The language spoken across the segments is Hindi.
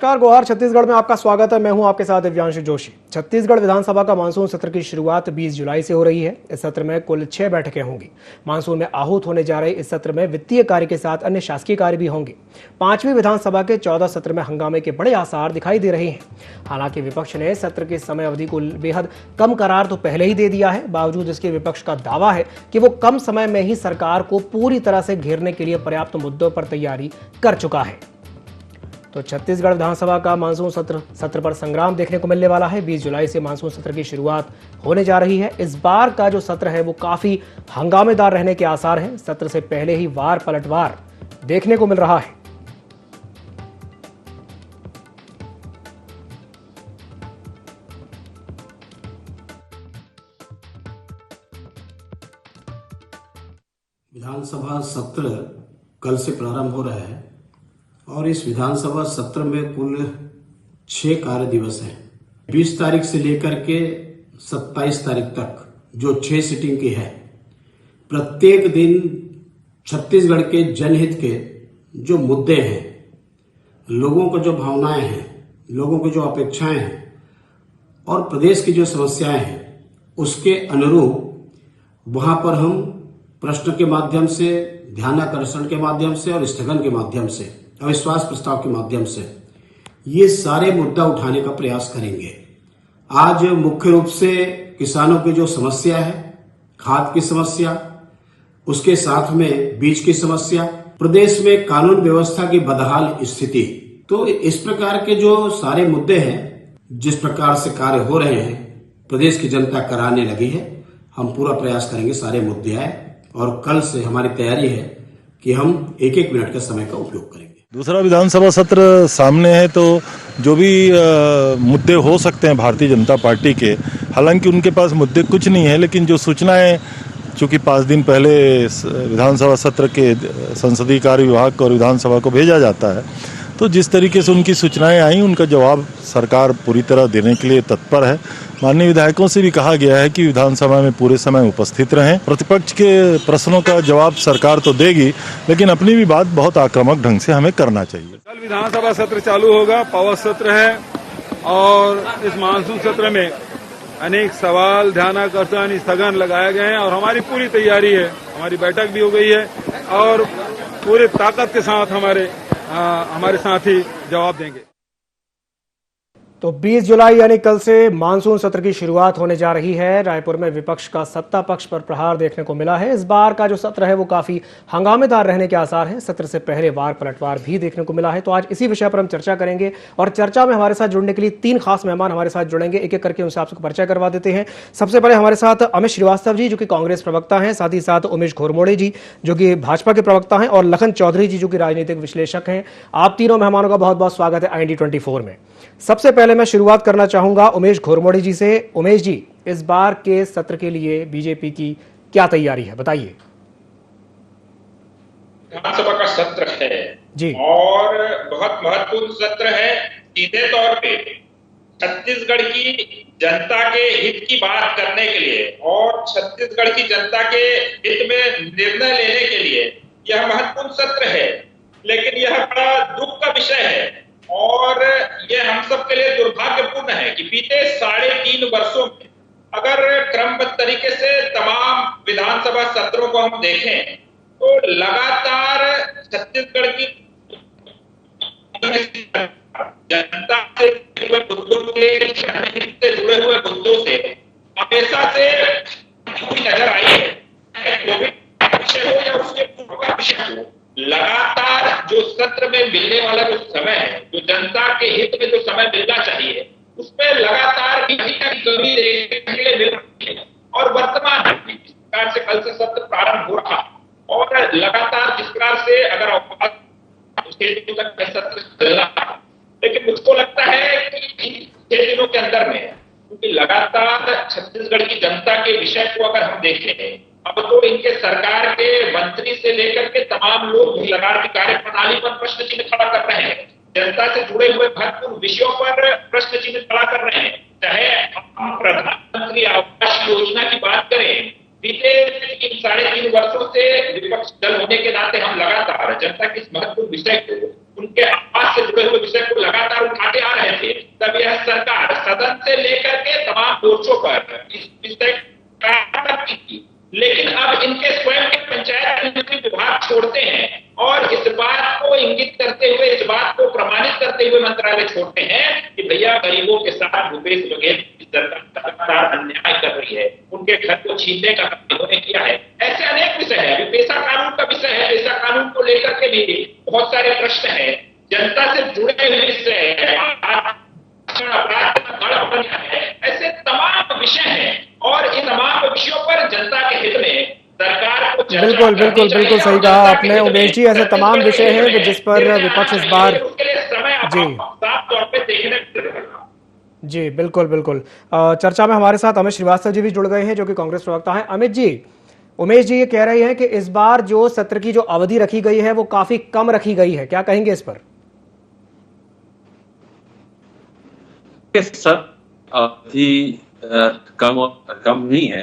नमस्कार, गोहार छत्तीसगढ़ में आपका स्वागत है। मैं हूं आपके साथ दिव्यांशु जोशी। छत्तीसगढ़ विधानसभा का मानसून सत्र की शुरुआत 20 जुलाई से हो रही है। इस सत्र में कुल 6 बैठकें होंगी। मानसून में आहूत होने जा रहे इस सत्र में वित्तीय कार्य के साथ अन्य शासकीय कार्य भी होंगे। 5वीं विधानसभा के 14 सत्र में हंगामे के बड़े आसार दिखाई दे रहे हैं। हालांकि विपक्ष ने सत्र की समय अवधि को बेहद कम करार तो पहले ही दे दिया है। बावजूद इसके विपक्ष का दावा है कि वो कम समय में ही सरकार को पूरी तरह से घेरने के लिए पर्याप्त मुद्दों पर तैयारी कर चुका है। तो छत्तीसगढ़ विधानसभा का मानसून सत्र पर संग्राम देखने को मिलने वाला है। 20 जुलाई से मानसून सत्र की शुरुआत होने जा रही है। इस बार का जो सत्र है वो काफी हंगामेदार रहने के आसार हैं। सत्र से पहले ही वार पलटवार देखने को मिल रहा है। विधानसभा सत्र कल से प्रारंभ हो रहा है और इस विधानसभा सत्र में कुल 6 कार्य दिवस हैं। 20 तारीख से लेकर के 27 तारीख तक जो 6 सिटिंग की है, प्रत्येक दिन छत्तीसगढ़ के जनहित के जो मुद्दे हैं, लोगों को जो भावनाएं हैं, लोगों की जो अपेक्षाएं हैं और प्रदेश की जो समस्याएं हैं, उसके अनुरूप वहां पर हम प्रश्न के माध्यम से, ध्यानाकर्षण के माध्यम से और स्थगन के माध्यम से, अविश्वास प्रस्ताव के माध्यम से ये सारे मुद्दा उठाने का प्रयास करेंगे। आज मुख्य रूप से किसानों की जो समस्या है, खाद की समस्या, उसके साथ में बीज की समस्या, प्रदेश में कानून व्यवस्था की बदहाल स्थिति, तो इस प्रकार के जो सारे मुद्दे हैं, जिस प्रकार से कार्य हो रहे हैं, प्रदेश की जनता कराने लगी है। हम पूरा प्रयास करेंगे सारे मुद्दे आए और कल से हमारी तैयारी है कि हम एक मिनट के समय का उपयोग करेंगे। दूसरा विधानसभा सत्र सामने है, तो जो भी मुद्दे हो सकते हैं भारतीय जनता पार्टी के, हालांकि उनके पास मुद्दे कुछ नहीं है, लेकिन जो सूचनाएं, चूंकि 5 दिन पहले विधानसभा सत्र के संसदीय कार्य विभाग और विधानसभा को भेजा जाता है, तो जिस तरीके से उनकी सूचनाएं आई, उनका जवाब सरकार पूरी तरह देने के लिए तत्पर है। माननीय विधायकों से भी कहा गया है कि विधानसभा में पूरे समय उपस्थित रहें। प्रतिपक्ष के प्रश्नों का जवाब सरकार तो देगी, लेकिन अपनी भी बात बहुत आक्रामक ढंग से हमें करना चाहिए। कल विधानसभा सत्र चालू होगा, पावर सत्र है और इस मानसून सत्र में अनेक सवाल, ध्यानाकर्षण, स्थगन लगाए गए हैं और हमारी पूरी तैयारी है। हमारी बैठक भी हो गई है और पूरी ताकत के साथ हमारे साथी जवाब देंगे। तो 20 जुलाई यानी कल से मानसून सत्र की शुरुआत होने जा रही है। रायपुर में विपक्ष का सत्ता पक्ष पर प्रहार देखने को मिला है। इस बार का जो सत्र है वो काफी हंगामेदार रहने के आसार हैं। सत्र से पहले वार पलटवार भी देखने को मिला है। तो आज इसी विषय पर हम चर्चा करेंगे और चर्चा में हमारे साथ जुड़ने के लिए 3 खास मेहमान हमारे साथ जुड़ेंगे। एक एक करके उनसे आपको परिचय करवा देते हैं। सबसे पहले हमारे साथ अमित श्रीवास्तव जी, जो कि कांग्रेस प्रवक्ता हैं, साथ ही साथ उमेश घोरमोड़े जी, जो कि भाजपा के प्रवक्ता हैं, और लखन चौधरी जी, जो कि राजनीतिक विश्लेषक हैं। आप तीनों मेहमानों का बहुत बहुत स्वागत है IND 24 में। सबसे पहले मैं शुरुआत करना चाहूंगा उमेश घोरमोड़े जी से। उमेश जी, इस बार के सत्र के लिए बीजेपी की क्या तैयारी है, बताइए। विधानसभा का सत्र है जी और बहुत महत्वपूर्ण सत्र है। सीधे तौर पे छत्तीसगढ़ की जनता के हित की बात करने के लिए और छत्तीसगढ़ की जनता के हित में निर्णय लेने के लिए यह महत्वपूर्ण सत्र है। लेकिन यह बड़ा दुख का विषय है और यह हम सब के लिए दुर्भाग्यपूर्ण है कि बीते 3.5 वर्षों में अगर क्रमबद्ध तरीके से तमाम विधानसभा सत्रों को हम देखें तो लगातार छत्तीसगढ़ की जनता से जुड़े मुद्दों से जुड़े हुए मुद्दों से हमेशा से नजर आई है। कोविड का विषय हो या उसके पूर्व का विषय हो, लगातार जो सत्र में मिलने वाला जो समय है, जो जनता के हित में जो समय मिलना चाहिए, उसमें लगातार कमी देखने के लिए मिल रही है। और वर्तमान जिस प्रकार से कल से सत्र प्रारंभ हो रहा और लगातार जिस प्रकार से अगर सत्र चल रहा, लेकिन मुझको लगता है कि 6 दिनों के अंदर में, क्योंकि लगातार छत्तीसगढ़ की जनता के विषय को अगर हम देखें, अब तो इनके सरकार के मंत्री से लेकर के तमाम लोग लगातार की कार्य प्रणाली पर प्रश्न चिन्ह खड़ा कर रहे हैं। जनता से जुड़े हुए महत्वपूर्ण विषयों पर प्रश्न चिन्ह खड़ा कर रहे हैं। चाहे हम प्रधानमंत्री आवास योजना की बात करें, बीते 3.5 वर्षों से विपक्ष दल होने के नाते हम लगातार जनता के इस महत्वपूर्ण विषय को, उनके आवास से जुड़े हुए विषय को लगातार उठा से लेकर के तमाम मोर्चों पर इस विषय की थी, लेकिन अब इनके स्वयं के पंचायत मंत्री विभाग छोड़ते हैं और इस बात को इंगित करते हुए, इस बात को प्रमाणित करते हुए मंत्रालय छोड़ते हैं कि भैया गरीबों के साथ भूपेश बघेल की सरकार अन्याय कर रही है, उनके घर को छीनने का काम इन्होंने किया है। ऐसे अनेक विषय है। अभी पेशा कानून का विषय है, पेशा कानून को लेकर के भी बहुत सारे प्रश्न है, जनता से जुड़े हुए विषय है, अपराध है, ऐसे तमाम विषय हैं और इन तमाम विषयों पर जनता के हित में सरकार को बिल्कुल बिल्कुल बिल्कुल सही कहा आपने उमेश जी। ऐसे तमाम विषय हैं जिस पर विपक्ष इस बार जी साफ तौर पे देखने जी बिल्कुल बिल्कुल। चर्चा में हमारे साथ अमित श्रीवास्तव जी भी जुड़ गए हैं जो कि कांग्रेस प्रवक्ता हैं। अमित जी, उमेश जी ये कह रहे हैं कि इस बार जो सत्र की जो अवधि रखी गई है वो काफी कम रखी गई है, क्या कहेंगे इस पर? सर अवधि कम नहीं है,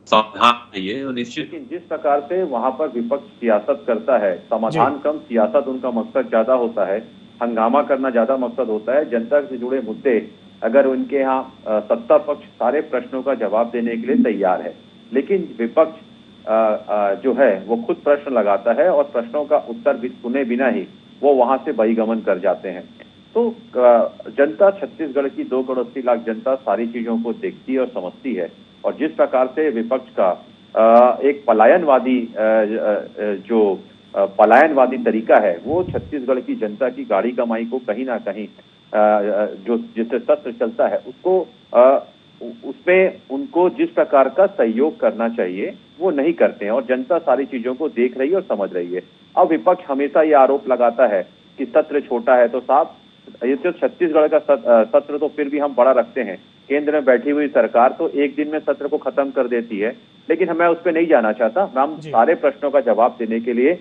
सावधान रहिए और निश्चित। जिस प्रकार से वहां पर विपक्ष सियासत करता है, समाधान कम सियासत उनका मकसद ज्यादा होता है, हंगामा करना ज्यादा मकसद होता है। जनता से जुड़े मुद्दे अगर उनके यहाँ सत्ता पक्ष सारे प्रश्नों का जवाब देने के लिए तैयार है, लेकिन विपक्ष जो है वो खुद प्रश्न लगाता है और प्रश्नों का उत्तर भी सुने बिना ही वो वहां से बहिगमन कर जाते हैं। तो जनता, छत्तीसगढ़ की 2 करोड़ 80 लाख जनता सारी चीजों को देखती है और समझती है, और जिस प्रकार से विपक्ष का एक पलायनवादी तरीका है वो छत्तीसगढ़ की जनता की गाड़ी कमाई को कहीं ना कहीं जो जिससे सत्र चलता है उसको उसमें उनको जिस प्रकार का सहयोग करना चाहिए वो नहीं करते हैं, और जनता सारी चीजों को देख रही है और समझ रही है। अब विपक्ष हमेशा ये आरोप लगाता है कि सत्र छोटा है, तो साहब ये तो छत्तीसगढ़ का सत्र तो फिर भी हम बड़ा रखते हैं। केंद्र में बैठी हुई सरकार तो एक दिन में सत्र को खत्म कर देती है, लेकिन मैं उस पर नहीं जाना चाहता। हम सारे प्रश्नों का जवाब देने के लिए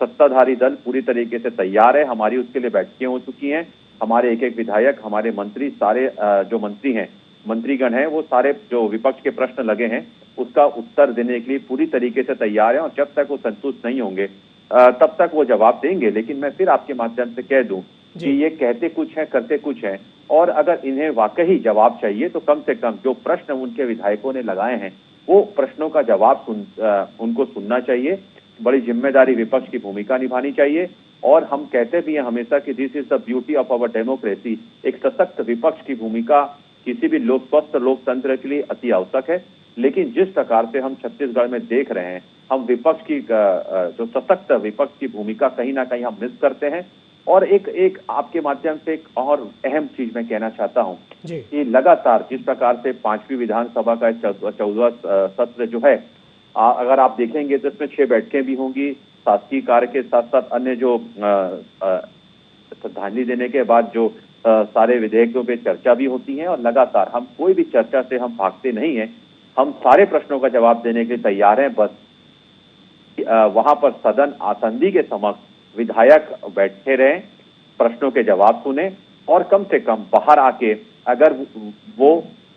सत्ताधारी दल पूरी तरीके से तैयार है। हमारी उसके लिए बैठकें हो चुकी हैं। हमारे एक एक विधायक, हमारे मंत्री, सारे जो मंत्री हैं, मंत्रीगण हैं, वो सारे जो विपक्ष के प्रश्न लगे हैं उसका उत्तर देने के लिए पूरी तरीके से तैयार है, और जब तक वो संतुष्ट नहीं होंगे तब तक वो जवाब देंगे। लेकिन मैं फिर आपके माध्यम से कह दूं कि ये कहते कुछ हैं, करते कुछ हैं, और अगर इन्हें वाकई जवाब चाहिए तो कम से कम जो प्रश्न उनके विधायकों ने लगाए हैं वो प्रश्नों का जवाब उनको सुनना चाहिए। बड़ी जिम्मेदारी विपक्ष की भूमिका निभानी चाहिए, और हम कहते भी हैं हमेशा कि this is the beauty of our democracy. एक सशक्त विपक्ष की भूमिका किसी भी स्वस्थ लोकतंत्र के लिए अति आवश्यक है। लेकिन जिस प्रकार से हम छत्तीसगढ़ में देख रहे हैं, हम विपक्ष की जो सशक्त विपक्ष की भूमिका कहीं ना कहीं हम मिस करते हैं। और एक आपके माध्यम से एक और अहम चीज मैं कहना चाहता हूं कि लगातार जिस प्रकार से 5वीं विधानसभा का 14वां सत्र जो है, अगर आप देखेंगे तो इसमें 6 बैठकें भी होंगी। शासकीय कार्य के साथ साथ अन्य जो श्रद्धांजलि देने के बाद जो सारे विधेयकों पे चर्चा भी होती है, और लगातार हम कोई भी चर्चा से हम भागते नहीं हैं। हम सारे प्रश्नों का जवाब देने के लिए तैयार हैं। बस वहां पर सदन आसंदी के समक्ष विधायक बैठे रहें, प्रश्नों के जवाब सुने, और कम से कम बाहर आके अगर वो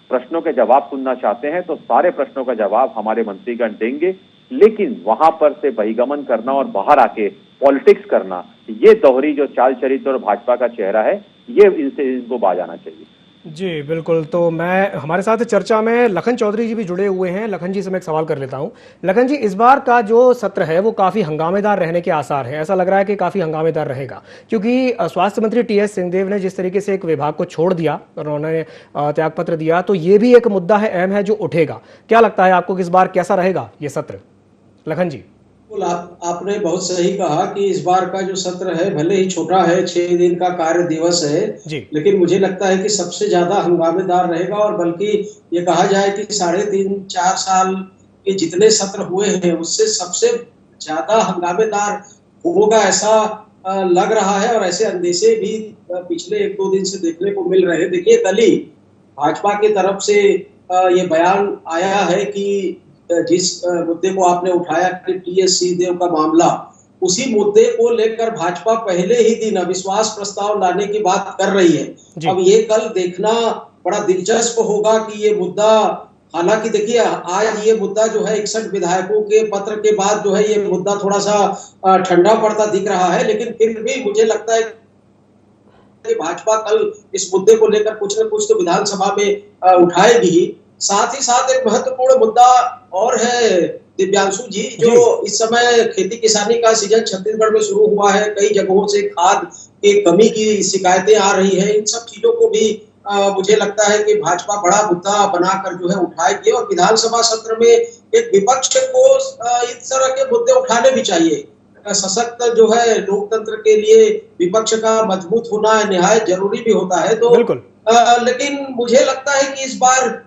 प्रश्नों के जवाब सुनना चाहते हैं तो सारे प्रश्नों का जवाब हमारे मंत्रीगण देंगे। लेकिन वहां पर से बहिगमन करना और बाहर आके पॉलिटिक्स करना, ये दोहरी जो चाल चरित्र और भाजपा का चेहरा है, ये इनको बाज आना चाहिए। जी बिल्कुल। तो हमारे साथ चर्चा में लखन चौधरी जी भी जुड़े हुए हैं। लखन जी से मैं एक सवाल कर लेता हूं। लखन जी, इस बार का जो सत्र है वो काफी हंगामेदार रहने के आसार हैं। ऐसा लग रहा है कि काफी हंगामेदार रहेगा, क्योंकि स्वास्थ्य मंत्री टीएस सिंहदेव ने जिस तरीके से एक विभाग को छोड़ दिया और उन्होंने त्यागपत्र दिया, तो ये भी एक मुद्दा है, अहम है, जो उठेगा। क्या लगता है आपको कि इस बार कैसा रहेगा ये सत्र? लखन जी। आपने बहुत सही कहा कि इस बार का जो सत्र है भले ही छोटा है, 6 दिन का कार्य दिवस है, लेकिन मुझे लगता है कि सबसे ज्यादा हंगामेदार रहेगा। और बल्कि ये कहा जाए कि 3.5-4 साल के जितने सत्र हुए हैं उससे सबसे ज्यादा हंगामेदार होगा, ऐसा लग रहा है। और ऐसे अंदेशे भी पिछले 1-2 दिन से देखने को मिल रहे हैं। देखिए, कल ही भाजपा की तरफ से ये बयान आया है कि जिस मुद्दे को आपने उठाया कि टीएस सिंहदेव का मामला, उसी मुद्दे को लेकर भाजपा पहले ही दिन अविश्वास प्रस्ताव लाने की बात कर रही है। अब ये कल देखना बड़ा दिलचस्प होगा कि ये मुद्दा, हालांकि देखिए आज ये मुद्दा जो है 61 विधायकों के पत्र के बाद जो है ये मुद्दा थोड़ा सा ठंडा पड़ता दिख रहा है, लेकिन फिर भी मुझे लगता है कि भाजपा कल इस मुद्दे को लेकर कुछ न कुछ तो विधानसभा में उठाएगी। साथ ही साथ एक महत्वपूर्ण मुद्दा और है दिव्यांशु जी, जो इस समय खेती किसानी का सीजन छत्तीसगढ़ में शुरू हुआ है, कई जगहों से खाद की कमी की शिकायतें आ रही है। इन सब चीजों को भी मुझे लगता है कि भाजपा बड़ा मुद्दा बनाकर जो है उठाएगी और विधानसभा सत्र में एक विपक्ष को इस तरह के मुद्दे उठाने भी चाहिए। सशक्त जो है लोकतंत्र के लिए विपक्ष का मजबूत होना निहायत जरूरी भी होता है। तो लेकिन मुझे लगता है कि इस बार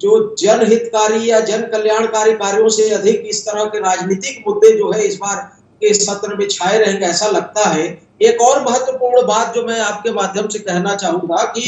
जो जनहितकारी या जन कल्याणकारी कार्यों से अधिक इस तरह के राजनीतिक मुद्दे जो है इस बार के सत्र में छाए रहेंगे ऐसा लगता है। एक और महत्वपूर्ण बात जो मैं आपके माध्यम से कहना चाहूंगा कि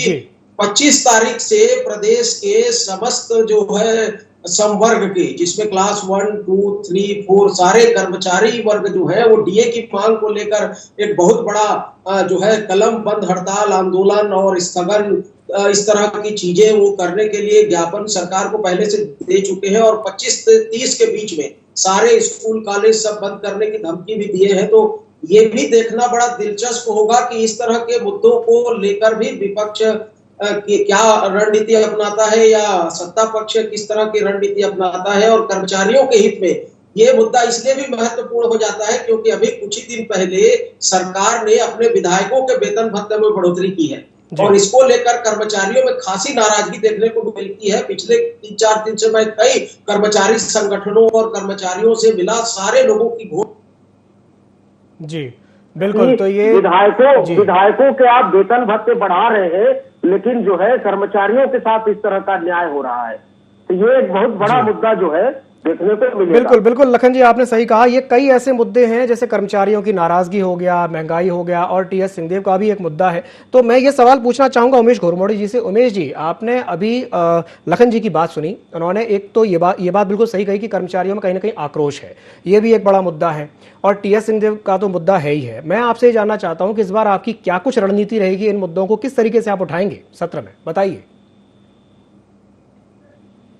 25 तारीख से प्रदेश के समस्त जो है संवर्ग के, जिसमें क्लास 1, 2, 3, 4 सारे कर्मचारी वर्ग जो है वो डीए की मांग को लेकर एक बहुत बड़ा जो है कलम बंद हड़ताल आंदोलन और स्थगन इस तरह की चीजें वो करने के लिए ज्ञापन सरकार को पहले से दे चुके हैं और 25 से 30 के बीच में सारे स्कूल कॉलेज सब बंद करने की धमकी भी दिए हैं। तो ये भी देखना बड़ा दिलचस्प होगा कि इस तरह के मुद्दों को लेकर भी विपक्ष क्या रणनीति अपनाता है या सत्ता पक्ष किस तरह की रणनीति अपनाता है। और कर्मचारियों के हित में ये मुद्दा इसलिए भी महत्वपूर्ण हो जाता है क्योंकि अभी कुछ ही दिन पहले सरकार ने अपने विधायकों के वेतन भत्ते में बढ़ोतरी की है और इसको लेकर कर्मचारियों में खासी नाराजगी देखने को मिलती है। पिछले 3-4 दिन से मैं कई कर्मचारी संगठनों और कर्मचारियों से मिला, सारे लोगों की जी बिल्कुल। तो ये विधायकों के आप वेतन भत्ते बढ़ा रहे हैं लेकिन जो है कर्मचारियों के साथ इस तरह का न्याय हो रहा है, तो ये एक बहुत बड़ा मुद्दा जो है देखने को मिलेगा। बिल्कुल लखन जी आपने सही कहा। ये कई ऐसे मुद्दे हैं जैसे कर्मचारियों की नाराजगी हो गया, महंगाई हो गया और टीएस सिंहदेव का भी एक मुद्दा है। तो मैं ये सवाल पूछना चाहूंगा उमेश घोरमोड़ी जी से। उमेश जी, आपने अभी लखन जी की बात सुनी, उन्होंने एक तो ये बात बिल्कुल सही कही कि कर्मचारियों में कहीं ना कहीं आक्रोश है, ये भी एक बड़ा मुद्दा है और टीएस सिंहदेव का तो मुद्दा है ही है। मैं आपसे ये जानना चाहता हूँ कि इस बार आपकी क्या कुछ रणनीति रहेगी, इन मुद्दों को किस तरीके से आप उठाएंगे सत्र में, बताइए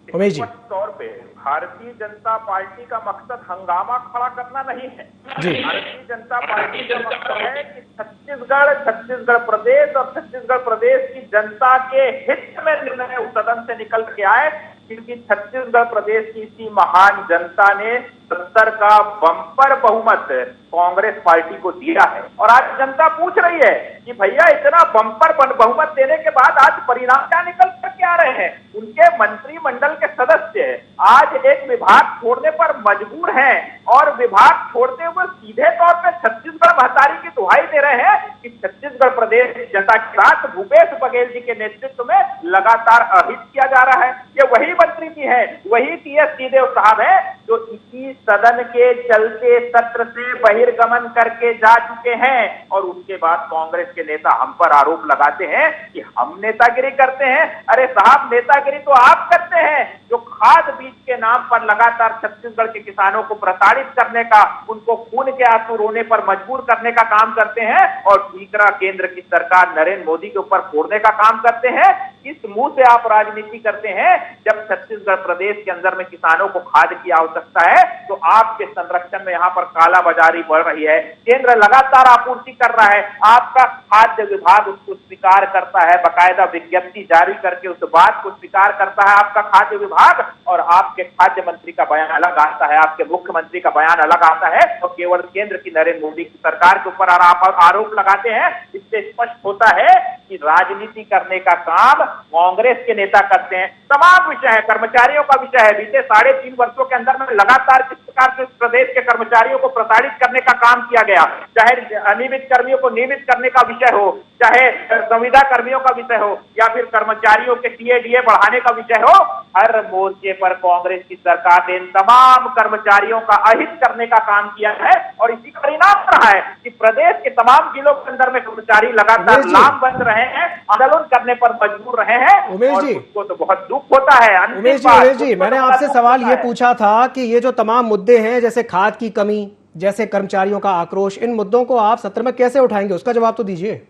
उमेश जी। तौर पे भारतीय जनता पार्टी का मकसद हंगामा खड़ा करना नहीं है। भारतीय जनता पार्टी का मकसद है कि छत्तीसगढ़ प्रदेश और छत्तीसगढ़ प्रदेश की जनता के हित में निर्णय सदन से निकल के आए, क्योंकि छत्तीसगढ़ प्रदेश की इसी महान जनता ने 70 का बम्पर बहुमत कांग्रेस पार्टी को दिया है। और आज जनता पूछ रही है कि भैया इतना बम्पर बहुमत देने के बाद आज परिणाम क्या निकल करके आ रहे हैं। उनके मंत्रिमंडल के सदस्य आज एक विभाग छोड़ने पर मजबूर हैं और विभाग छोड़ते हुए सीधे तौर पे छत्तीसगढ़ महतारी की दुहाई दे रहे हैं कि छत्तीसगढ़ प्रदेश जनता के साथ भूपेश बघेल जी के नेतृत्व में लगातार अहित किया जा रहा है। ये वही मंत्री भी है, वही टीएस सिंहदेव साहब है जो इसी सदन के चलते सत्र से बहिर्गमन करके जा चुके हैं और उसके बाद कांग्रेस के नेता हम पर आरोप लगाते हैं कि हम नेतागिरी करते हैं। अरे साहब, नेतागिरी तो आप करते हैं जो खाद बीज के नाम पर लगातार छत्तीसगढ़ के किसानों को प्रताड़ित करने का, उनको खून के आंसू रोने पर मजबूर करने का काम करते हैं और ठीकरा केंद्र की सरकार नरेंद्र मोदी के ऊपर फोड़ने का काम करते हैं। इस मुंह से आप राजनीति करते हैं जब छत्तीसगढ़ प्रदेश के अंदर में किसानों को खाद की आवश्यकता है तो आपके संरक्षण में यहाँ पर काला बाजारी बढ़ रही है। केंद्र लगातार आपूर्ति कर रहा है, आपका खाद्य विभाग उसको स्वीकार करता है, बाकायदा विज्ञप्ति जारी करके उस बात को स्वीकार करता है आपका खाद्य विभाग, और आपके खाद्य मंत्री का बयान अलग आता है, आपके मुख्यमंत्री का बयान अलग आता है और केवल केंद्र की नरेंद्र मोदी की सरकार के ऊपर आप आरोप लगाते हैं। इससे स्पष्ट होता है कि राजनीति करने का काम कांग्रेस के नेता करते हैं। तमाम विषय है, कर्मचारियों का विषय है। बीते 3.5 वर्षों के अंदर में लगातार किस प्रकार से प्रदेश के कर्मचारियों को प्रताड़ित करने का काम किया गया, चाहे अनियमित कर्मियों को नियमित करने का विषय हो, चाहे संविदा कर्मियों का विषय हो या फिर कर्मचारियों के टीए बढ़ाने का विषय हो, हर मोर्चे पर कांग्रेस की सरकार ने तमाम कर्मचारियों का अहित करने का काम किया है और इसी का परिणाम रहा है कि प्रदेश के तमाम जिलों के अंदर में कर्मचारी लगातार लामबंद रहे हैं, आंदोलन करने पर मजबूर रहे हैं और उसको तो बहुत दुख होता है। उमेश जी, मैंने आपसे सवाल ये पूछा था कि ये जो तमाम मुद्दे हैं जैसे खाद की कमी, जैसे कर्मचारियों का आक्रोश, इन मुद्दों को आप सत्र में कैसे उठाएंगे, उसका जवाब तो दीजिए।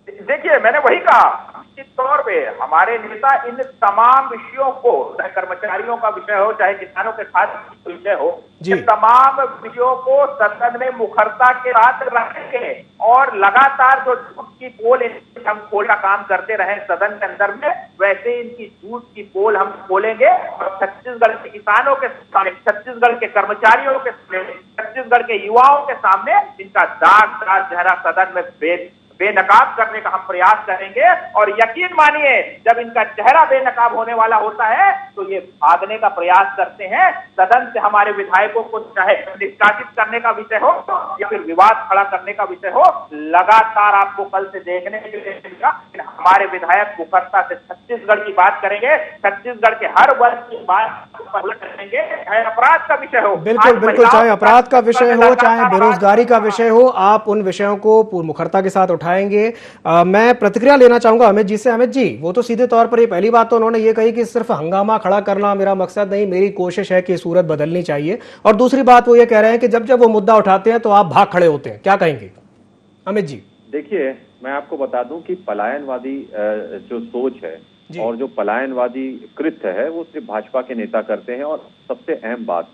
देखिए, मैंने वही कहा निश्चित तौर पे हमारे नेता इन तमाम विषयों को, चाहे कर्मचारियों का विषय हो, चाहे किसानों के खाद्य विषय हो, इन तमाम विषयों को सदन में मुखरता के साथ रखेंगे और लगातार जो झूठ की पोल हम खोलने का काम करते रहे सदन के अंदर में, वैसे इनकी झूठ की पोल हम खोलेंगे और छत्तीसगढ़ के किसानों के सामने, छत्तीसगढ़ के कर्मचारियों के सामने, छत्तीसगढ़ के युवाओं के सामने इनका दागदार चेहरा सदन में बेनकाब करने का हम प्रयास करेंगे। और यकीन मानिए, जब इनका चेहरा बेनकाब होने वाला होता है तो ये भागने का प्रयास करते हैं। सदन से हमारे विधायकों को चाहे निष्कासित करने का विषय हो या फिर विवाद खड़ा करने का विषय हो, लगातार आपको कल से देखने के लिए मिलेगा। हमारे विधायक मुखरता से छत्तीसगढ़ की बात करेंगे, छत्तीसगढ़ के हर वर्ग की बात करेंगे, चाहे अपराध का विषय हो, बिल्कुल बिल्कुल, चाहे अपराध का विषय हो, चाहे बेरोजगारी का विषय हो, आप उन विषयों को पूर्ण मुखरता के साथ उठाएंगे। मैं प्रतिक्रिया लेना चाहूंगा अमित जी से। अमित जी, वो तो सीधे तौर पर ये पहली बात तो उन्होंने ये कही कि सिर्फ हंगामा खड़ा करना मेरा मकसद नहीं, मेरी कोशिश है कि सूरत बदलनी चाहिए। और दूसरी बात वो ये कह रहे हैं कि जब जब वो मुद्दा उठाते हैं तो आप भाग खड़े होते हैं। क्या कहेंगे अमित जी? देखिए, मैं आपको बता दूं कि पलायनवादी जो सोच है और जो पलायनवादी कृत्य है वो सिर्फ भाजपा के नेता करते हैं। और सबसे अहम बात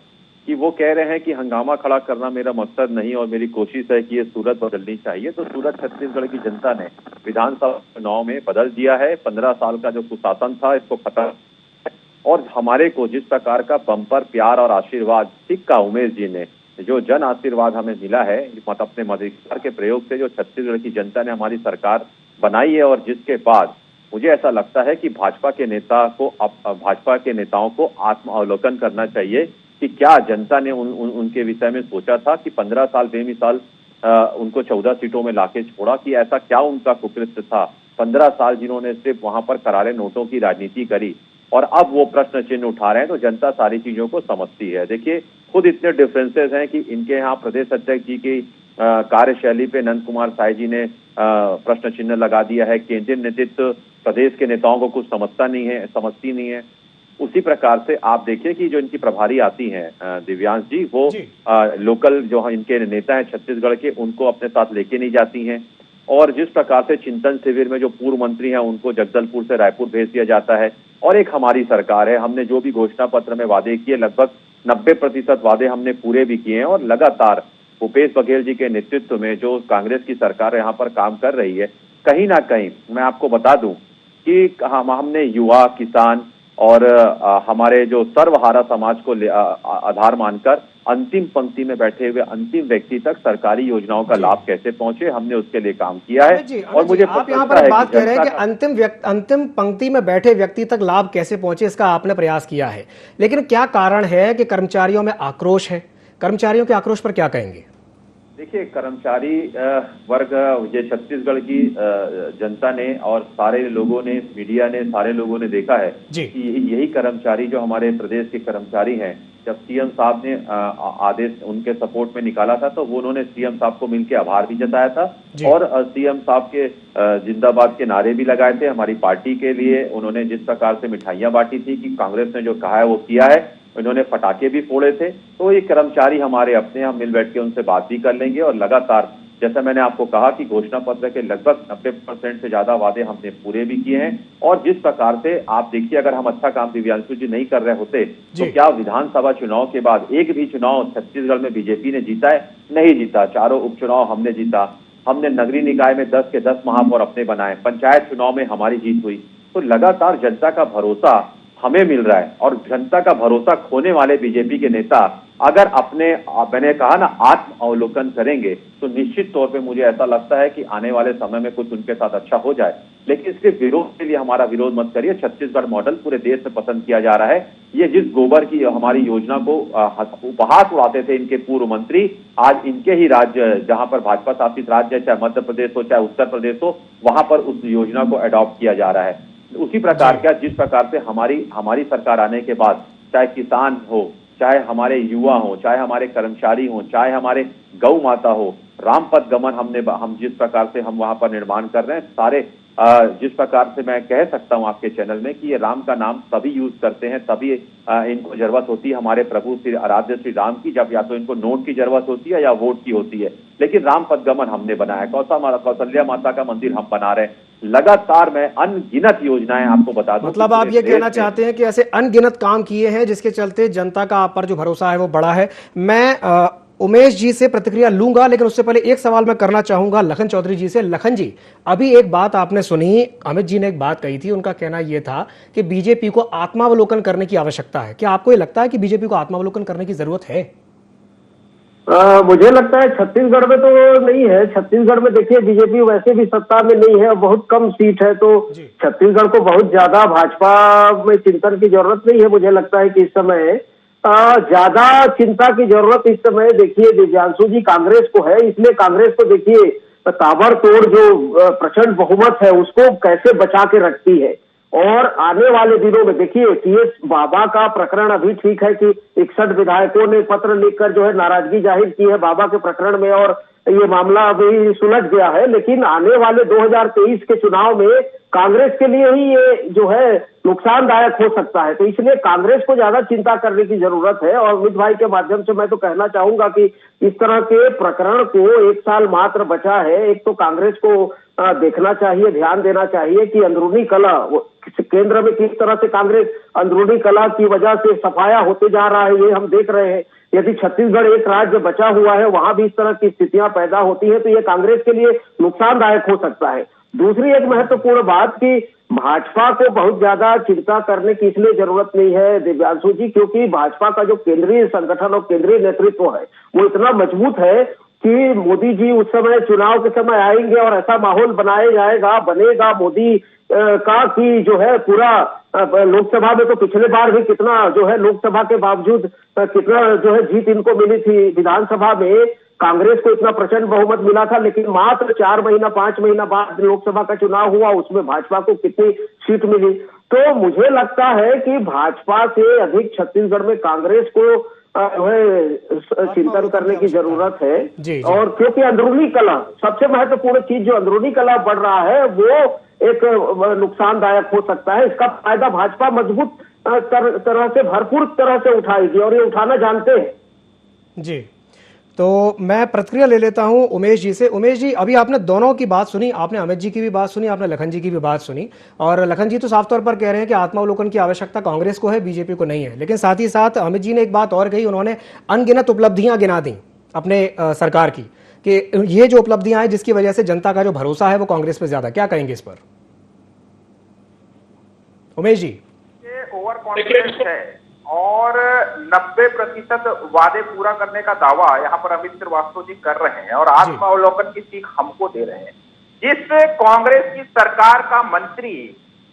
कि वो कह रहे हैं कि हंगामा खड़ा करना मेरा मकसद नहीं और मेरी कोशिश है कि ये सूरत बदलनी चाहिए। तो सूरत छत्तीसगढ़ की जनता ने विधानसभा चुनाव में बदल दिया है। 15 साल का जो कुशासन था इसको खत्म, और हमारे को जिस प्रकार का बम्पर प्यार और आशीर्वाद सिक्का उमेश जी ने जो जन आशीर्वाद हमें मिला है अपने मताधिकार के प्रयोग से, जो छत्तीसगढ़ की जनता ने हमारी सरकार बनाई है, और जिसके बाद मुझे ऐसा लगता है कि भाजपा के नेताओं को आत्मावलोकन करना चाहिए कि क्या जनता ने उनके विषय में सोचा था कि 15 साल बेमिसाल उनको 14 सीटों में लाके छोड़ा, कि ऐसा क्या उनका कुकृत्य था 15 साल जिन्होंने सिर्फ वहां पर करारे नोटों की राजनीति करी, और अब वो प्रश्न चिन्ह उठा रहे हैं। तो जनता सारी चीजों को समझती है। देखिए, खुद इतने डिफरेंसेस हैं कि इनके यहाँ प्रदेश अध्यक्ष जी की कार्यशैली पे नंद कुमार साय जी ने प्रश्न चिन्ह लगा दिया है। केंद्रीय नेतृत्व प्रदेश के नेताओं को कुछ समझती नहीं है। उसी प्रकार से आप देखिए कि जो इनकी प्रभारी आती हैं दिव्यांश जी, वो लोकल जो इनके नेता हैं छत्तीसगढ़ के, उनको अपने साथ लेके नहीं जाती हैं। और जिस प्रकार से चिंतन शिविर में जो पूर्व मंत्री हैं उनको जगदलपुर से रायपुर भेज दिया जाता है। और एक हमारी सरकार है, हमने जो भी घोषणा पत्र में वादे किए लगभग 90% वादे हमने पूरे भी किए हैं। और लगातार भूपेश बघेल जी के नेतृत्व में जो कांग्रेस की सरकार यहाँ पर काम कर रही है, कहीं ना कहीं मैं आपको बता दूं कि हमने युवा, किसान और हमारे जो सर्वहारा समाज को आधार मानकर अंतिम पंक्ति में बैठे हुए अंतिम व्यक्ति तक सरकारी योजनाओं का लाभ कैसे पहुंचे, हमने उसके लिए काम किया है। और मुझे आप यहाँ पर बात कह रहे हैं कि अंतिम पंक्ति में बैठे व्यक्ति तक लाभ कैसे पहुंचे, इसका आपने प्रयास किया है। लेकिन क्या कारण है कि कर्मचारियों में आक्रोश है? कर्मचारियों के आक्रोश पर क्या कहेंगे? देखिए, कर्मचारी वर्ग, ये छत्तीसगढ़ की जनता ने और सारे लोगों ने, मीडिया ने, सारे लोगों ने देखा है कि यही कर्मचारी जो हमारे प्रदेश के कर्मचारी हैं, जब सीएम साहब ने आदेश उनके सपोर्ट में निकाला था तो वो उन्होंने सीएम साहब को मिलकर आभार भी जताया था और सीएम साहब के जिंदाबाद के नारे भी लगाए थे हमारी पार्टी के लिए। उन्होंने जिस प्रकार से मिठाइयां बांटी थी कि कांग्रेस ने जो कहा है वो किया है, इन्होंने पटाखे भी फोड़े थे। तो ये कर्मचारी हमारे अपने, हम मिल बैठ के उनसे बात भी कर लेंगे। और लगातार जैसा मैंने आपको कहा कि घोषणा पत्र के लगभग 90% से ज्यादा वादे हमने पूरे भी किए हैं। और जिस प्रकार से आप देखिए, अगर हम अच्छा काम दिव्यांशु जी नहीं कर रहे होते तो क्या विधानसभा चुनाव के बाद एक भी चुनाव छत्तीसगढ़ में बीजेपी ने जीता है? नहीं जीता। चारों उपचुनाव हमने जीता। हमने नगरीय निकाय में 10 के 10 महापौर अपने बनाए। पंचायत चुनाव में हमारी जीत हुई। तो लगातार जनता का भरोसा हमें मिल रहा है। और जनता का भरोसा खोने वाले बीजेपी के नेता अगर मैंने कहा ना, आत्म अवलोकन करेंगे तो निश्चित तौर पे मुझे ऐसा लगता है कि आने वाले समय में कुछ उनके साथ अच्छा हो जाए। लेकिन इसके विरोध के लिए हमारा विरोध मत करिए। छत्तीसगढ़ मॉडल पूरे देश में पसंद किया जा रहा है। ये जिस गोबर की हमारी योजना को उपहास उड़ाते थे इनके पूर्व मंत्री, आज इनके ही राज्य, जहां पर भाजपा शासित राज्य, चाहे मध्य प्रदेश हो चाहे उत्तर प्रदेश हो, वहां पर उस योजना को अडॉप्ट किया जा रहा है। उसी प्रकार का जिस प्रकार से हमारी सरकार आने के बाद, चाहे किसान हो, चाहे हमारे युवा हो, चाहे हमारे कर्मचारी हो, चाहे हमारे गौ माता हो, रामपथ गमन हम जिस प्रकार से हम वहां पर निर्माण कर रहे हैं, सारे जिस प्रकार से मैं कह सकता हूं आपके चैनल में कि ये राम का नाम सभी यूज करते हैं, तभी इनको जरूरत होती है हमारे प्रभु श्री आराध्य श्री राम की, जब या तो इनको नोट की जरूरत होती है या वोट की होती है। लेकिन राम पथ गमन हमने बनाया। कौशल्या माता का मंदिर हम बना रहे हैं। लगातार मैं अनगिनत योजनाएं आपको बता दूं। मतलब आप ये कहना चाहते हैं कि ऐसे अनगिनत काम किए हैं जिसके चलते जनता का आप पर जो भरोसा है वो बड़ा है। मैं उमेश जी से प्रतिक्रिया लूंगा, लेकिन उससे पहले एक सवाल मैं करना चाहूंगा लखन चौधरी जी से। लखन जी, अभी एक बात आपने सुनी, अमित जी ने एक बात कही थी, उनका कहना यह था कि बीजेपी को आत्मावलोकन करने की आवश्यकता है। क्या आपको ये लगता है कि बीजेपी को आत्मावलोकन करने की जरूरत है? मुझे लगता है छत्तीसगढ़ में तो नहीं है। छत्तीसगढ़ में देखिए बीजेपी वैसे भी सत्ता में नहीं है, बहुत कम सीट है, तो छत्तीसगढ़ को बहुत ज्यादा भाजपा में चिंतन की जरूरत नहीं है। मुझे लगता है कि इस समय ज्यादा चिंता की जरूरत इस समय देखिए दिव्यांशु जी कांग्रेस को है। इसलिए कांग्रेस को देखिए ताबड़तोड़ जो प्रचंड बहुमत है उसको कैसे बचा के रखती है। और आने वाले दिनों में देखिए टीएस बाबा का प्रकरण अभी ठीक है कि 61 विधायकों ने पत्र लिखकर जो है नाराजगी जाहिर की है बाबा के प्रकरण में, और ये मामला अभी सुलझ गया है। लेकिन आने वाले 2023 के चुनाव में कांग्रेस के लिए ही ये जो है नुकसानदायक हो सकता है। तो इसलिए कांग्रेस को ज्यादा चिंता करने की जरूरत है। और अमित भाई के माध्यम से मैं तो कहना चाहूंगा कि इस तरह के प्रकरण को 1 साल मात्र बचा है, एक तो कांग्रेस को देखना चाहिए, ध्यान देना चाहिए कि अंदरूनी कला केंद्र में किस तरह से कांग्रेस अंदरूनी कला की वजह से सफाया होते जा रहा है, ये हम देख रहे हैं। यदि छत्तीसगढ़ एक राज्य बचा हुआ है वहां भी इस तरह की स्थितियां पैदा होती है तो ये कांग्रेस के लिए नुकसानदायक हो सकता है। दूसरी एक महत्वपूर्ण बात कि भाजपा को बहुत ज्यादा चिंता करने की इसलिए जरूरत नहीं है दिव्यांशु जी, क्योंकि भाजपा का जो केंद्रीय संगठन और केंद्रीय नेतृत्व है वो इतना मजबूत है कि मोदी जी उस समय चुनाव के समय आएंगे और ऐसा माहौल बनेगा मोदी का कि जो है पूरा लोकसभा में तो पिछले बार भी कितना जो है लोकसभा के बावजूद कितना जो है जीत इनको मिली थी। विधानसभा में कांग्रेस को इतना प्रचंड बहुमत मिला था, लेकिन मात्र 4 महीना 5 महीना बाद लोकसभा का चुनाव हुआ, उसमें भाजपा को कितनी सीट मिली। तो मुझे लगता है कि भाजपा से अधिक छत्तीसगढ़ में कांग्रेस को जो है चिंतन करने की जरूरत है। जी। और क्योंकि अंदरूनी कला सबसे महत्वपूर्ण चीज, जो अंदरूनी कला बढ़ रहा है वो एक नुकसानदायक हो सकता है। इसका फायदा भाजपा मजबूत तरह से भरपूर तरह से उठाएगी और ये उठाना जानते हैं। जी, तो मैं प्रतिक्रिया ले लेता हूं उमेश जी से। उमेश जी, अभी आपने दोनों की बात सुनी, आपने अमित जी की भी बात सुनी, आपने लखन जी की भी बात सुनी, और लखन जी तो साफ तौर पर कह रहे हैं कि आत्मावलोकन की आवश्यकता कांग्रेस को है, बीजेपी को नहीं है। लेकिन साथ ही साथ अमित जी ने एक बात और कही, उन्होंने अनगिनत उपलब्धियां गिना दी अपने सरकार की, कि ये जो उपलब्धियां हैं जिसकी वजह से जनता का जो भरोसा है वो कांग्रेस पर ज्यादा। क्या कहेंगे इस पर उमेश जी? ओवर कॉन्फिडेंस है और 90% वादे पूरा करने का दावा यहाँ पर अमित श्रीवास्तव जी कर रहे हैं और आत्मावलोकन की सीख हमको दे रहे हैं। जिस कांग्रेस की सरकार का मंत्री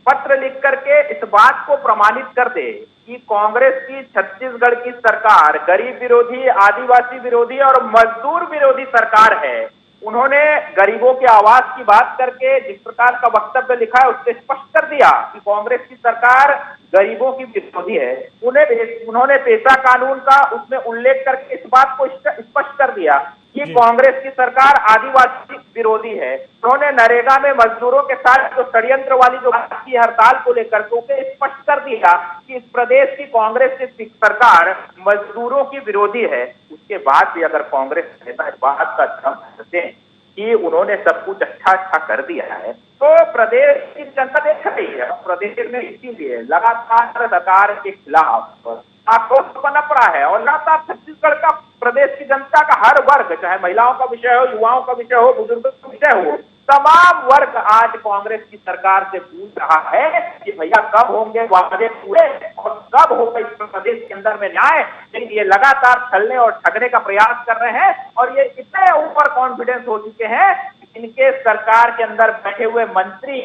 पत्र लिख करके इस बात को प्रमाणित कर दे कि कांग्रेस की छत्तीसगढ़ की सरकार गरीब विरोधी, आदिवासी विरोधी और मजदूर विरोधी सरकार है, उन्होंने गरीबों की आवाज की बात करके जिस प्रकार का वक्तव्य लिखा है उससे स्पष्ट कर दिया कि कांग्रेस की सरकार गरीबों की विरोधी है। उन्होंने पेशा कानून का उसमें उल्लेख करके इस बात को स्पष्ट कर दिया कि कांग्रेस की सरकार आदिवासी विरोधी है। उन्होंने नरेगा में मजदूरों के साथ जो षड्यंत्र वाली जो की हड़ताल को लेकर के उसे स्पष्ट कर दिया कि इस प्रदेश की कांग्रेस की सरकार मजदूरों की विरोधी है। उसके बाद भी अगर कांग्रेस नेता इस बात का ध्यान रखते हैं कि उन्होंने सब कुछ अच्छा कर दिया है तो प्रदेश की जनता देख रही है। प्रदेश में इसीलिए लगातार सरकार के खिलाफ आक्रोश पनप रहा है और लगातार छत्तीसगढ़ का प्रदेश की जनता का हर वर्ग, चाहे महिलाओं का विषय हो, युवाओं का विषय हो, बुजुर्गों का विषय हो, तमाम वर्ग आज कांग्रेस की सरकार से पूछ रहा है कि भैया कब होंगे वादे पूरे और कब होगा इस प्रदेश के अंदर में न्याय। लेकिन ये लगातार छलने और ठगने का प्रयास कर रहे हैं और ये इतने ओवर कॉन्फिडेंस हो चुके हैं इनके सरकार के अंदर बैठे हुए मंत्री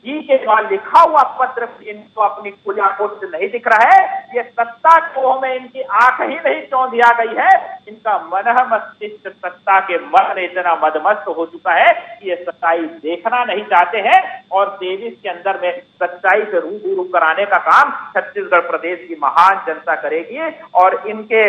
जी के द्वारा लिखा हुआ पत्र इनको अपनी खुली आंखों से नहीं दिख रहा है। ये सत्ता को में इनकी आंख ही नहीं चौंधिया गई है, इनका मन मस्तिष्क सत्ता के मन में इतना मदमस्त हो चुका है कि ये सच्चाई देखना नहीं चाहते हैं और 23 के अंदर में सच्चाई से रूबरू कराने का काम छत्तीसगढ़ प्रदेश की महान जनता करेगी और इनके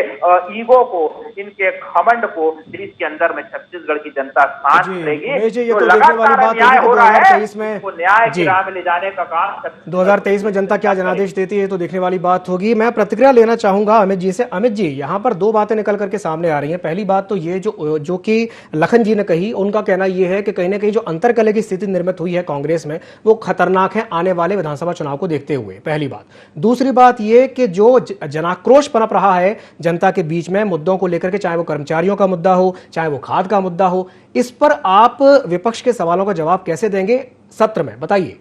ईगो को, इनके घमंड को देश के अंदर में छत्तीसगढ़ की जनता शांत करेगी। तो लगातार न्याय हो रहा है, न्याय राह में ले जाने का काम 2023 में जनता क्या जनादेश देती है तो देखने वाली बात होगी। मैं प्रतिक्रिया लेना चाहूंगा अमित जी से। अमित जी, यहाँ पर दो बातें निकल करके सामने आ रही हैं। पहली बात तो ये जो कि लखन जी ने कही, उनका कहना यह है कि कहीं ना कहीं जो अंतरकलह की स्थिति निर्मित हुई है कांग्रेस में वो खतरनाक है आने वाले विधानसभा चुनाव को देखते हुए, पहली बात। दूसरी बात ये कि जो जनाक्रोश पनप रहा है जनता के बीच में मुद्दों को लेकर के, चाहे वो कर्मचारियों का मुद्दा हो, चाहे वो खाद का मुद्दा हो, इस पर आप विपक्ष के सवालों का जवाब कैसे देंगे सत्र में, बताइए।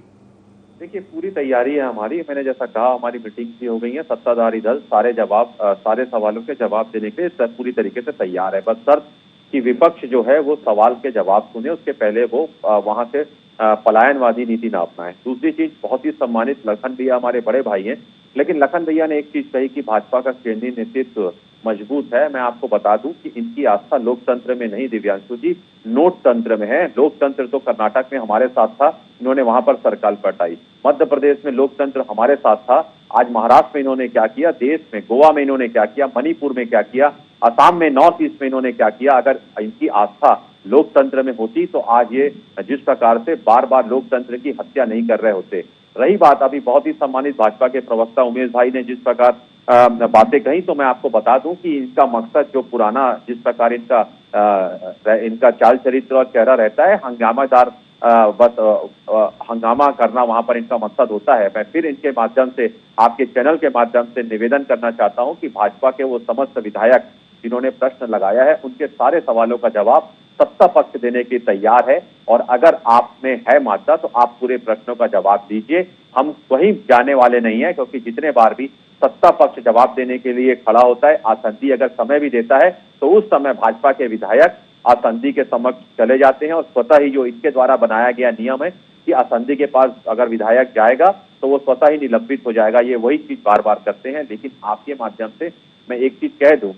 देखिए, पूरी तैयारी है हमारी। मैंने जैसा कहा, हमारी मीटिंग भी हो गई है। सत्ताधारी दल सारे सवालों के जवाब देने के लिए पूरी तरीके से तैयार है। बस शर्त कि विपक्ष जो है वो सवाल के जवाब सुने, उसके पहले वो वहां से पलायनवादी नीति ना अपनाए। दूसरी चीज, बहुत ही सम्मानित लखन भैया हमारे बड़े भाई हैं, लेकिन लखन भैया ने एक चीज कही कि भाजपा का केंद्रीय नेतृत्व मजबूत है। मैं आपको बता दूं कि इनकी आस्था लोकतंत्र में नहीं दिव्यांशु जी, नोट तंत्र में है। लोकतंत्र तो कर्नाटक में हमारे साथ था, इन्होंने वहां पर सरकार पलटाई। मध्य प्रदेश में लोकतंत्र हमारे साथ था, आज महाराष्ट्र में इन्होंने क्या किया, देश में गोवा में इन्होंने क्या किया, मणिपुर में क्या किया, असम में, नॉर्थ ईस्ट में इन्होंने क्या किया। अगर इनकी आस्था लोकतंत्र में होती तो आज ये जिस प्रकार से बार बार लोकतंत्र की हत्या नहीं कर रहे होते। रही बात, अभी बहुत ही सम्मानित भाजपा के प्रवक्ता उमेश भाई ने जिस प्रकार बातें कही, तो मैं आपको बता दूं कि इनका मकसद जो पुराना जिस प्रकार इनका चाल चरित्र और चेहरा रहता है, हंगामादार हंगामा करना वहां पर इनका मकसद होता है। मैं फिर इनके माध्यम से, आपके चैनल के माध्यम से निवेदन करना चाहता हूं कि भाजपा के वो समस्त विधायक जिन्होंने प्रश्न लगाया है, उनके सारे सवालों का जवाब सत्ता पक्ष देने के तैयार है। और अगर आप में है मात्रा तो आप पूरे प्रश्नों का जवाब दीजिए। हम कहीं जाने वाले नहीं है, क्योंकि जितने बार भी सत्ता पक्ष जवाब देने के लिए खड़ा होता है, आसंदी अगर समय भी देता है तो उस समय भाजपा के विधायक आसंदी के समक्ष चले जाते हैं। और स्वतः ही जो इनके द्वारा बनाया गया नियम है कि आसंदी के पास अगर विधायक जाएगा तो वो स्वतः ही निलंबित हो जाएगा, ये वही चीज बार बार करते हैं। लेकिन आपके माध्यम से मैं एक चीज कह दूं,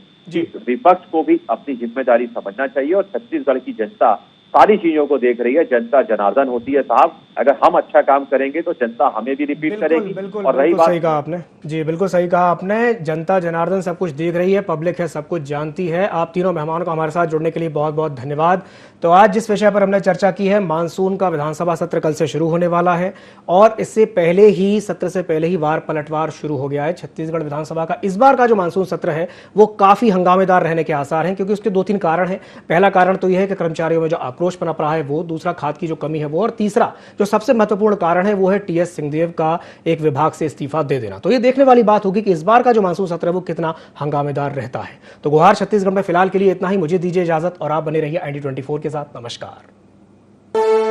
विपक्ष को भी अपनी जिम्मेदारी समझना चाहिए। और छत्तीसगढ़ की जनता सारी चीजों को देख रही है। जनता जनार्दन होती है साहब, अगर हम अच्छा काम करेंगे तो जनता हमें भी रिपीट करेगी। और रही बात, सही कहा आपने जी, बिल्कुल सही कहा आपने। जनता जनार्दन सब कुछ देख रही है, पब्लिक है, सब कुछ जानती है। आप तीनों मेहमानों को हमारे साथ जुड़ने के लिए बहुत बहुत धन्यवाद। तो आज जिस विषय पर हमने चर्चा की है, मानसून का विधानसभा सत्र कल से शुरू होने वाला है और इससे पहले ही, सत्र से पहले ही वार पलटवार शुरू हो गया है। छत्तीसगढ़ विधानसभा का इस बार का जो मानसून सत्र है वो काफी हंगामेदार रहने के आसार हैं, क्योंकि उसके दो तीन कारण हैं। पहला कारण तो यह है कि कर्मचारियों में जो आक्रोश पनप रहा है वो, दूसरा खाद की जो कमी है वो, और तीसरा जो सबसे महत्वपूर्ण कारण है वो है टीएस सिंहदेव का एक विभाग से इस्तीफा दे देना। तो ये देखने वाली बात होगी कि इस बार का जो मानसून सत्र है वो कितना हंगामेदार रहता है। तो गुहार छत्तीसगढ़ में फिलहाल के लिए इतना ही। मुझे दीजिए इजाजत और आप बने रहिए ID24 के साथ। नमस्कार।